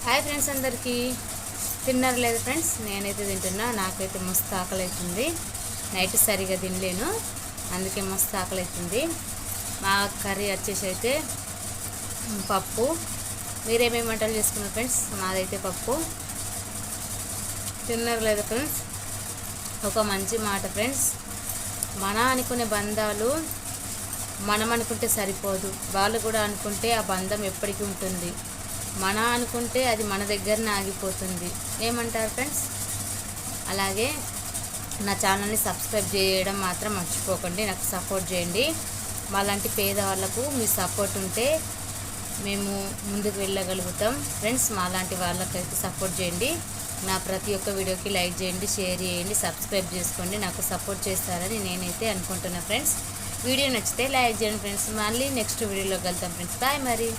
Hi friends, అందరికీ తిన్నారు లేదు ఫ్రెండ్స్? నేనైతే తింటున్నా. నాకైతే మస్తు ఆకలి అవుతుంది. నైట్ సరిగా తినలేను, అందుకే మస్తు ఆకలి అవుతుంది. మా కర్రీ వచ్చేసి అయితే పప్పు. మీరేమేమి వంటలు చేసుకున్నారు ఫ్రెండ్స్? మాదైతే పప్పు. తిన్నారు లేదు ఫ్రెండ్స్? ఒక మంచి మాట ఫ్రెండ్స్, మన అనుకునే బంధాలు మనం అనుకుంటే సరిపోదు, వాళ్ళు కూడా అనుకుంటే ఆ బంధం ఎప్పటికీ ఉంటుంది. మన అనుకుంటే అది మన దగ్గరనే ఆగిపోతుంది. ఏమంటారు ఫ్రెండ్స్? అలాగే నా ఛానల్ని సబ్స్క్రైబ్ చేయడం మాత్రం మర్చిపోకండి. నాకు సపోర్ట్ చేయండి. మాలాంటి పేదవాళ్ళకు మీ సపోర్ట్ ఉంటే మేము ముందుకు వెళ్ళగలుగుతాం ఫ్రెండ్స్. మాలాంటి వాళ్ళకైతే సపోర్ట్ చేయండి. నా ప్రతి ఒక్క వీడియోకి లైక్ చేయండి, షేర్ చేయండి, సబ్స్క్రైబ్ చేసుకోండి. నాకు సపోర్ట్ చేస్తారని నేనైతే అనుకుంటున్నా ఫ్రెండ్స్. వీడియో నచ్చితే లైక్ చేయండి ఫ్రెండ్స్. మళ్ళీ నెక్స్ట్ వీడియోలో కలుద్దాం ఫ్రెండ్స్. బాయ్ మరి.